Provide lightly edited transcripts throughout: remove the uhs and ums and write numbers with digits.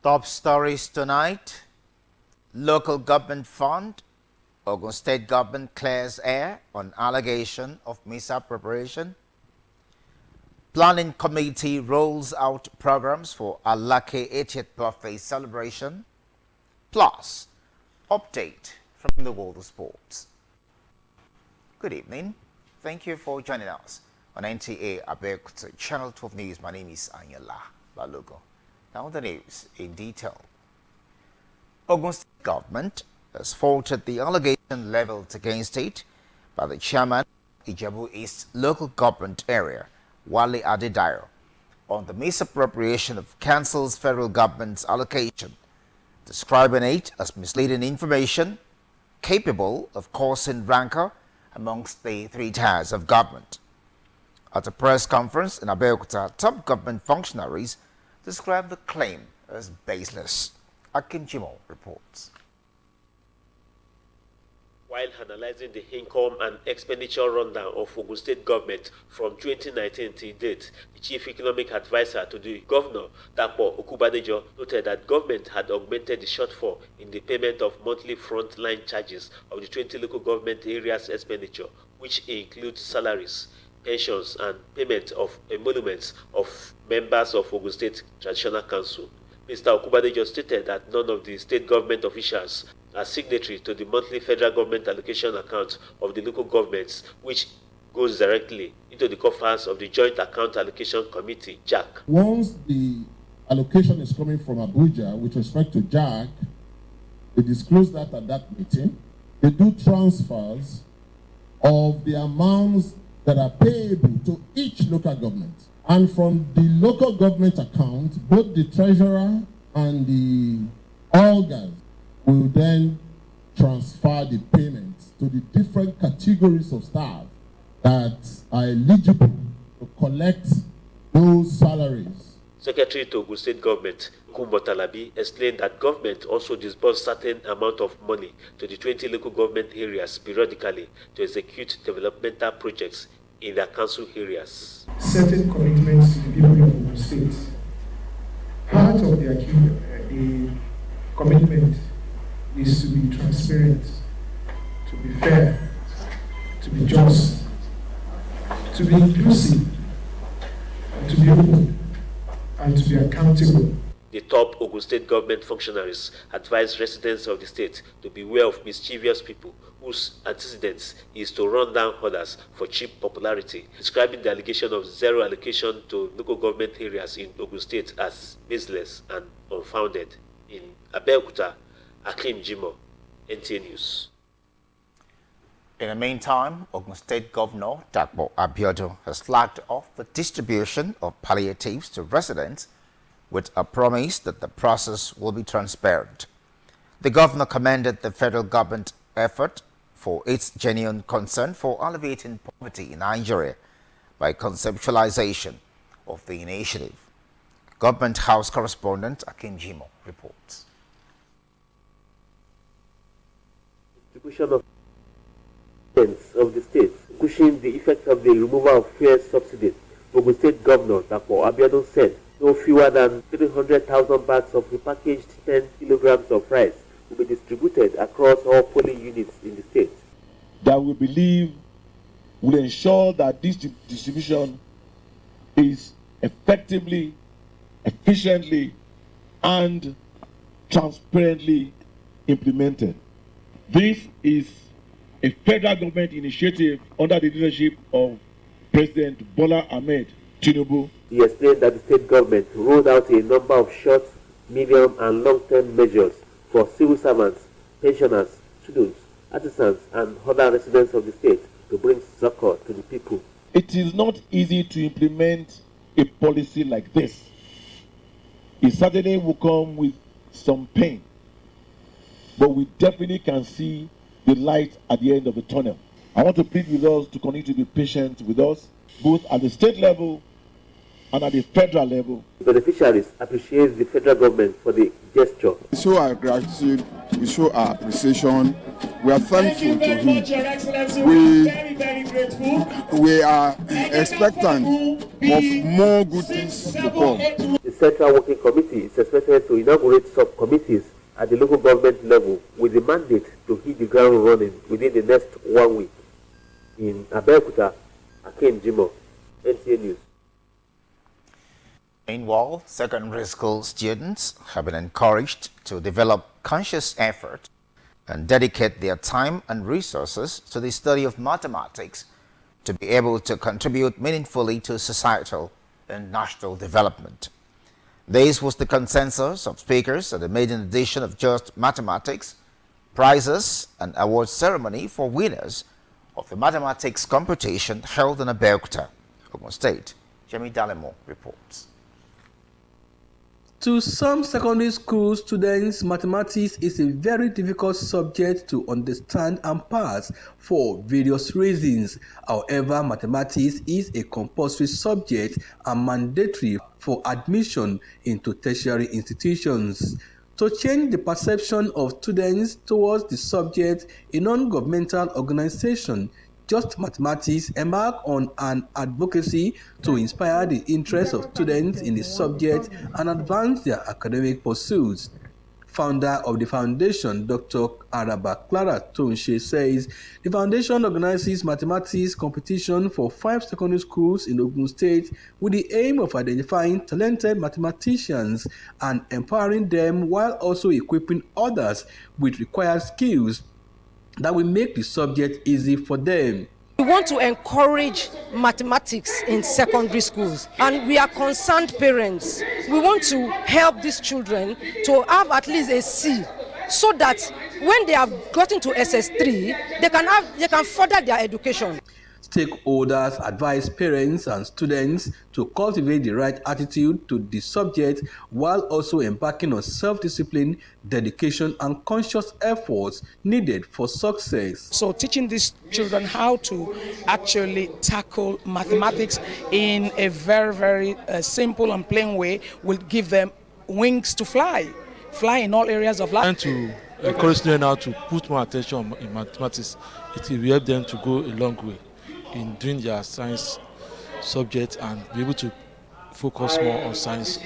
Top stories tonight. Local government fund. Ogun State government clears air on allegation of misappropriation. Planning committee rolls out programs for Alake 80th birthday celebration. Plus, update from the world of sports. Good evening. Thank you for joining us on NTA Abeokuta, Channel 12 News. My name is Anyala Balogo. Now the news in detail. Ogun State government has faulted the allegation leveled against it by the chairman of Ijebu East local government area, Wale Adedayo, on the misappropriation of council's federal government's allocation, describing it as misleading information capable of causing rancor amongst the three tiers of government. At a press conference in Abeokuta, top government functionaries described the claim as baseless. Akim Jimo reports. While analyzing the income and expenditure rundown of Ogun State government from 2019 to date, the chief economic advisor to the governor, Dapo Okubadejo, noted that government had augmented the shortfall in the payment of monthly frontline charges of the 20 local government areas expenditure, which includes salaries, pensions, and payment of emoluments of members of Ogun State Traditional Council. Mr. Okubadejo stated that none of the state government officials are signatory to the monthly federal government allocation account of the local governments, which goes directly into the coffers of the Joint Account Allocation Committee, JAC. Once the allocation is coming from Abuja with respect to JAC, they disclose that at that meeting. They do transfers of the amounts that are payable to each local government. And from the local government account, both the treasurer and the organs will then transfer the payments to the different categories of staff that are eligible to collect those salaries. Secretary to Ogun State Government, Kumbo Talabi, explained that government also disbursed certain amount of money to the 20 local government areas periodically to execute developmental projects in their council areas. Certain commitments to the people of Ogun State. Part of the commitment is to be transparent, to be fair, to be just, to be inclusive, and to be open, and to be accountable. The top Ogun State government functionaries advised residents of the state to beware of mischievous people whose antecedents is to run down others for cheap popularity, describing the allegation of zero allocation to local government areas in Ogun State as baseless and unfounded. In Abeokuta, Akim Jimo, NTA News. In the meantime, Ogun State Governor Dapo Abiodun has flagged off the distribution of palliatives to residents with a promise that the process will be transparent. The governor commended the federal government effort for its genuine concern for alleviating poverty in Nigeria by conceptualization of the initiative. Government House correspondent Akim Jimo reports. Distribution of the state, pushing the effect of the removal of fuel subsidies. Ogun State Governor Dapo Abiodun said no fewer than 300,000 bags of repackaged 10 kilograms of rice will be distributed across all polling units in the state. That we believe will ensure that this distribution is effectively, efficiently, and transparently implemented. This is a federal government initiative under the leadership of President Bola Ahmed Tinubu. He explained that the state government rolled out a number of short, medium, and long-term measures for civil servants, pensioners, students, artisans, and other residents of the state to bring succor to the people. It is not easy to implement a policy like this. It certainly will come with some pain, but we definitely can see the light at the end of the tunnel. I want to plead with us to continue to be patient with us, both at the state level and at the federal level. The beneficiaries appreciate the federal government for the gesture. We show our gratitude, we show our appreciation, we are thankful to him. We are expectant of more good things to come. The Central Working Committee is expected to inaugurate subcommittees at the local government level with the mandate to hit the ground running within the next 1 week. In Abeokuta, Akin Jimo, NTA News. Meanwhile, secondary school students have been encouraged to develop conscious effort and dedicate their time and resources to the study of mathematics to be able to contribute meaningfully to societal and national development. This was the consensus of speakers at the maiden edition of Just Mathematics, prizes and award ceremony for winners of the mathematics competition held in Abeokuta, Ogun State. Jemmy Dalemo reports. To some secondary school students, mathematics is a very difficult subject to understand and pass for various reasons. However, mathematics is a compulsory subject and mandatory for admission into tertiary institutions. To change the perception of students towards the subject, a non-governmental organization, Just Mathematics, embark on an advocacy to inspire the interest of students in the subject and advance their academic pursuits. Founder of the foundation, Dr. Araba Clara Tonshe, says the foundation organizes mathematics competition for 5 secondary schools in Ogun State with the aim of identifying talented mathematicians and empowering them while also equipping others with required skills that will make the subject easy for them. We want to encourage mathematics in secondary schools, and we are concerned parents. We want to help these children to have at least a C, so that when they have gotten to SS3, they can further their education. Stakeholders advise parents and students to cultivate the right attitude to the subject while also embarking on self-discipline, dedication, and conscious efforts needed for success. So teaching these children how to actually tackle mathematics in a very, very simple and plain way will give them wings to fly in all areas of life. And to encourage them how to put more attention in mathematics, it will help them to go a long way in doing their science subject and be able to focus more on science.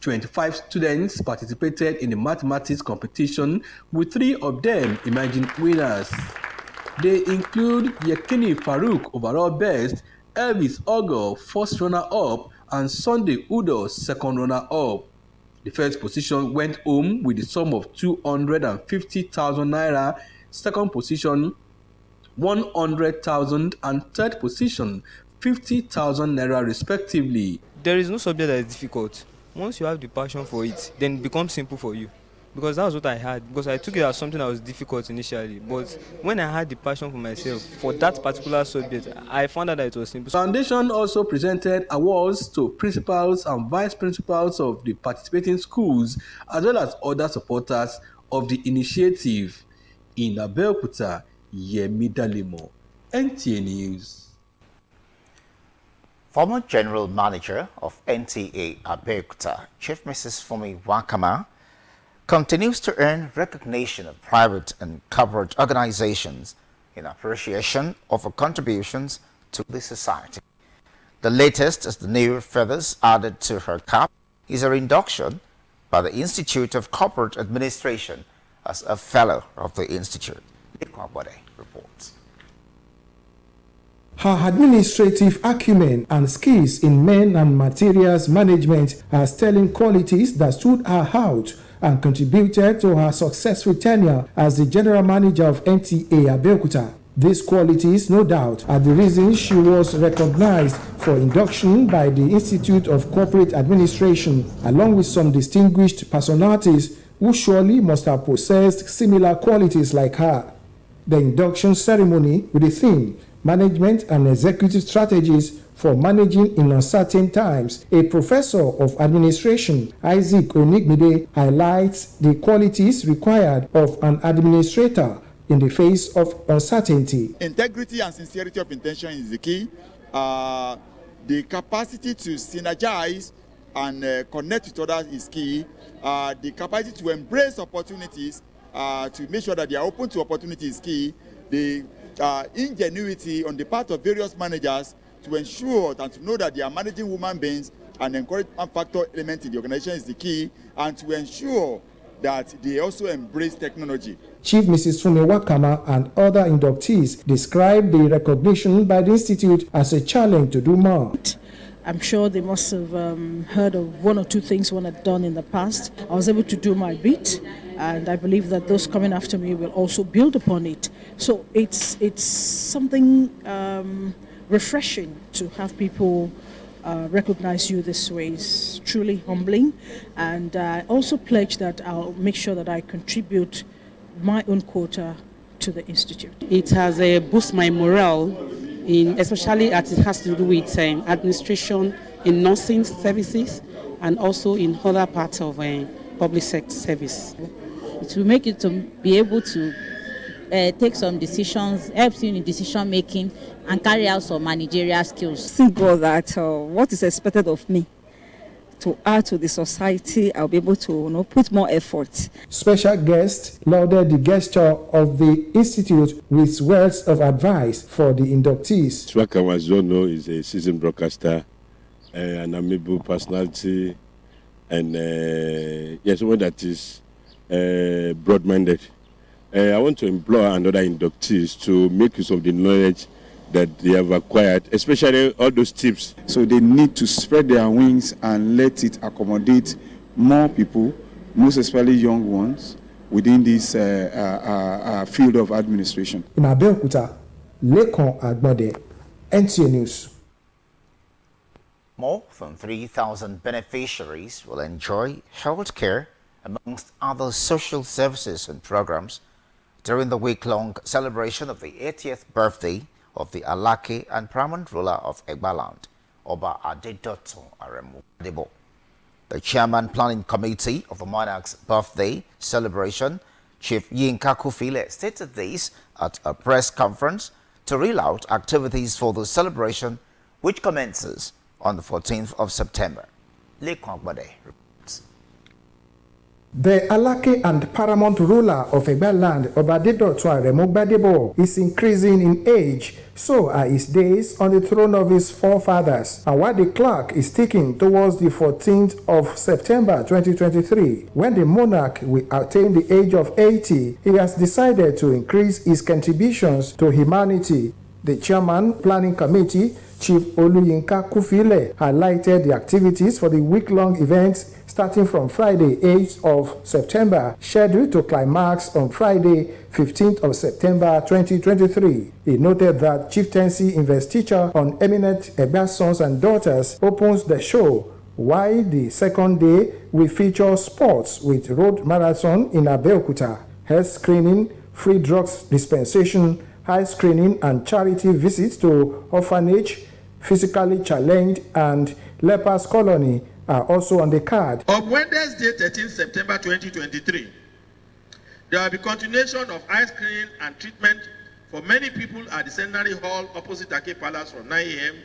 25 students participated in the mathematics competition, with 3 of them emerging winners. They include Yekini Farouk, overall best, Elvis Ogo, first runner-up, and Sunday Udo, second runner-up. The first position went home with the sum of 250,000 naira, second position 100,000, and third position 50,000 naira respectively. There is no subject that is difficult. Once you have the passion for it, then it becomes simple for you. Because that was what I had. Because I took it as something that was difficult initially. But when I had the passion for myself, for that particular subject, I found out that it was simple. The foundation also presented awards to principals and vice principals of the participating schools, as well as other supporters of the initiative. In Abeokuta, Yemi Dalemo, NTA News. Former General Manager of NTA Abeokuta, Chief Mrs. Fumi Wakama, continues to earn recognition of private and corporate organizations in appreciation of her contributions to the society. The latest is the new feathers added to her cap is her induction by the Institute of Corporate Administration as a Fellow of the Institute. Nikwabode reports. Her administrative acumen and skills in men and materials management are sterling qualities that stood her out and contributed to her successful tenure as the General Manager of NTA Abeokuta. These qualities, no doubt, are the reason she was recognized for induction by the Institute of Corporate Administration, along with some distinguished personalities who surely must have possessed similar qualities like her. The induction ceremony with the theme, Management and Executive Strategies for Managing in Uncertain Times, a professor of administration, Isaac Onigbide, highlights the qualities required of an administrator in the face of uncertainty. Integrity and sincerity of intention is the key. The capacity to synergize and connect with others is key. The capacity to embrace opportunities, to make sure that they are open to opportunities is key. The ingenuity on the part of various managers to ensure and to know that they are managing human beings and encouragement factor element in the organization is the key, and to ensure that they also embrace technology. Chief Mrs. Fumi Wakama and other inductees described the recognition by the Institute as a challenge to do more. I'm sure they must have heard of one or two things one had done in the past. I was able to do my bit, and I believe that those coming after me will also build upon it. So it's something refreshing to have people recognize you this way. It's truly humbling, and I also pledge that I'll make sure that I contribute my own quota to the Institute. It has boosted my morale, especially as it has to do with administration in nursing services and also in other parts of public sector service. It will make you to be able to take some decisions, helps you in decision making and carry out some managerial skills. Simple that what is expected of me to add to the society, I'll be able to put more effort. Special guests lauded the gesture of the Institute with words of advice for the inductees. Swaka Wazono is a seasoned broadcaster, an amiable personality, and someone that is broad-minded. I want to implore another inductees to make use of the knowledge that they have acquired, especially all those tips. So they need to spread their wings and let it accommodate more people, most especially young ones, within this field of administration. In Abeokuta, Lekon Agbode, NTA News. More than 3,000 beneficiaries will enjoy health care amongst other social services and programs during the week-long celebration of the 80th birthday of the Alake and paramount ruler of Egbaland, Oba Adedoto Aremu Adebo. The Chairman Planning Committee of the monarch's birthday celebration, Chief Yinka Kufile, stated this at a press conference to reel out activities for the celebration, which commences on the 14th of September. Lekon Agbade reports. The Alake and paramount ruler of Egbaland, Oba Adedoto Aremu Gbadebo, is increasing in age, so are his days on the throne of his forefathers. And while the clock is ticking towards the 14th of September 2023, when the monarch will attain the age of 80, he has decided to increase his contributions to humanity. The Chairman Planning Committee, Chief Oluyinka Kufile, highlighted the activities for the week-long events starting from Friday 8th of September, scheduled to climax on Friday 15th of September 2023. He noted that chieftaincy investiture on eminent Egba sons and daughters opens the show, while the second day will feature sports with road marathon in Abeokuta, health screening, free drugs dispensation, eye screening and charity visits to orphanage, physically challenged and lepers colony are also on the card. On Wednesday, 13 September 2023, there will be continuation of eye screening and treatment for many people at the Centenary Hall opposite Ake Palace from 9 a.m.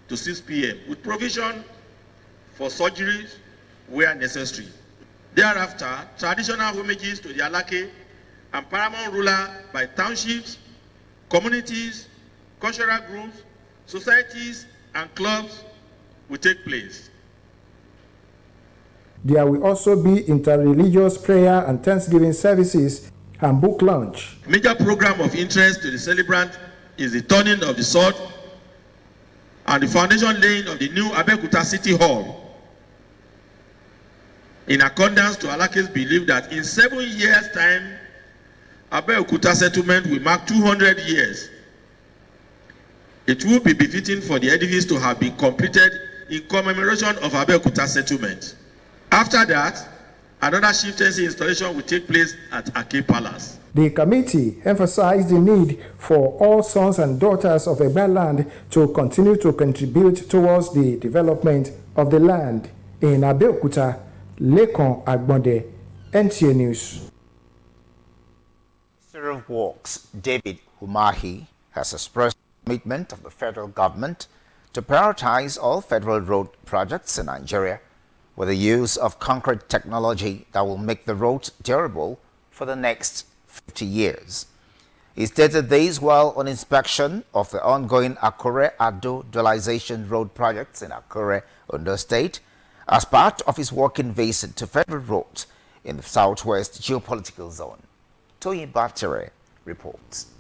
to 6 p.m. with provision for surgeries where necessary. Thereafter, traditional homages to the Alake and paramount ruler by townships, communities, cultural groups, societies, and clubs will take place. There will also be inter-religious prayer and Thanksgiving services and book launch. Major program of interest to the celebrant is the turning of the sword and the foundation laying of the new Abeokuta City Hall, in accordance to Alake's belief that in 7 years' time, Abeokuta settlement will mark 200 years. It will be befitting for the edifice to have been completed in commemoration of Abeokuta settlement. After that, another chieftaincy installation will take place at Ake Palace. The committee emphasized the need for all sons and daughters of Egbaland to continue to contribute towards the development of the land. In Abeokuta, Lekon Agbonde, NTA News. Minister of Works David Umahi has expressed the commitment of the federal government to prioritize all federal road projects in Nigeria with the use of concrete technology that will make the roads durable for the next 50 years. He stated this while on inspection of the ongoing Akure-Ado dualization road projects in Akure, Ondo State, as part of his working visit to federal roads in the southwest geopolitical zone. Toyin Batere reports.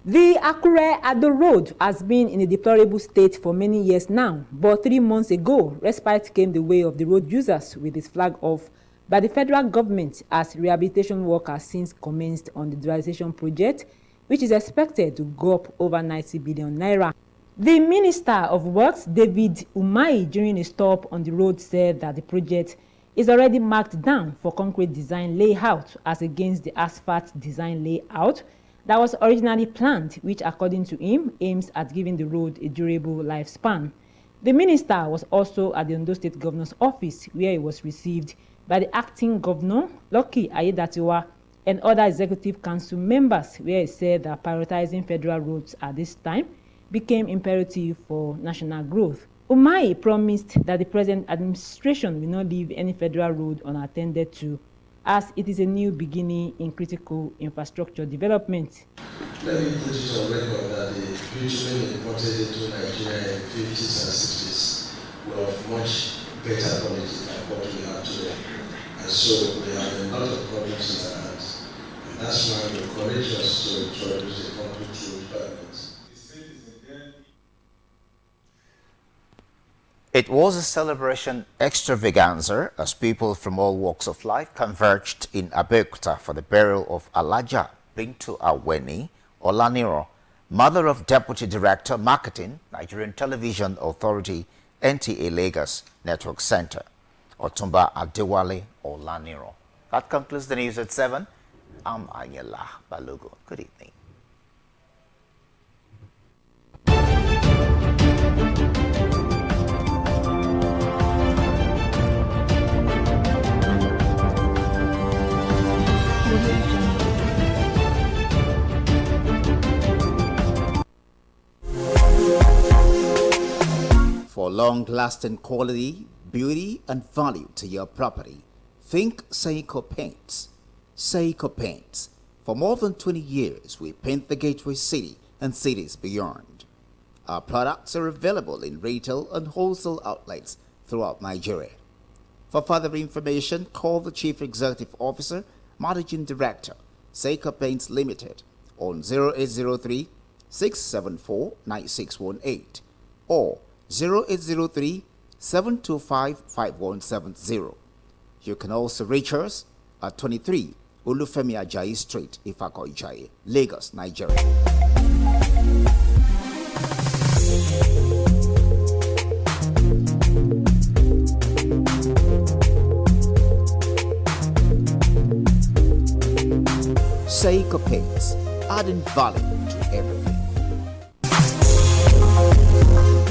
The Akure-Ado road has been in a deplorable state for many years now, but 3 months ago, respite came the way of the road users with its flag off by the federal government as rehabilitation work has since commenced on the dualization project, which is expected to go up over 90 billion naira. The Minister of Works, David Umahi, during a stop on the road said that the project is already marked down for concrete design layout as against the asphalt design layout that was originally planned, which according to him aims at giving the road a durable lifespan. The minister was also at the Ondo State Governor's office where he was received by the acting governor, Lucky Ayedatiwa, and other executive council members, where he said that prioritizing federal roads at this time became imperative for national growth. Umahi promised that the present administration will not leave any federal road unattended to, as it is a new beginning in critical infrastructure development. Let me put it on record that the bitumen imported into Nigeria in the 50s and 60s were of much better quality than what we have today. And so we have a lot of problems in our hands. And that's why we encourage us to introduce a concrete road permit. It was a celebration extravaganza as people from all walks of life converged in Abeokuta for the burial of Alaja Bintu Aweni Olaniro, mother of Deputy Director Marketing, Nigerian Television Authority, NTA Lagos Network Center, Otumba Adewale Olaniro. That concludes the news at 7. I'm Anyala Balogo. Good evening. For long-lasting quality, beauty, and value to your property, think Seiko Paints. Seiko Paints. For more than 20 years, we paint the gateway city and cities beyond. Our products are available in retail and wholesale outlets throughout Nigeria. For further information, call the Chief Executive Officer, Managing Director, Seiko Paints Limited on 0803 674 9618 or 0803 725 5170. You can also reach us at 23 Olufemi Ajayi Street, Ifako Ijayi, Lagos, Nigeria. Seiko Paints, adding value to everything.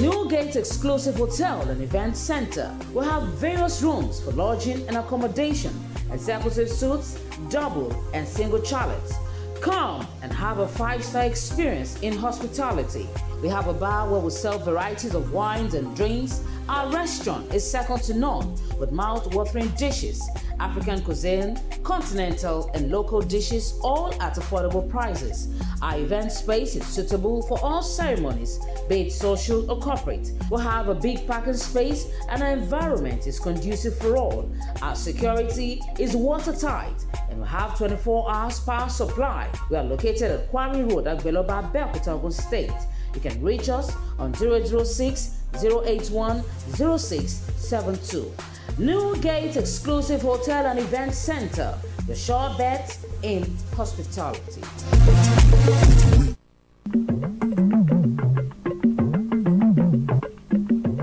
Newgate Exclusive Hotel and Event Center will have various rooms for lodging and accommodation, executive suites, double and single chalets. Come and have a 5-star experience in hospitality. We have a bar where we sell varieties of wines and drinks. Our restaurant is second to none with mouth-watering dishes, African cuisine, continental and local dishes, all at affordable prices. Our event space is suitable for all ceremonies, be it social or corporate. We'll have a big parking space and our environment is conducive for all. Our security is watertight and we have 24 hours power supply. We are located at Quarry Road at Beloba, Abeokuta, Ogun State. You can reach us on 0806 081 0672. Newgate Exclusive Hotel and Event Center, the sure bet in hospitality.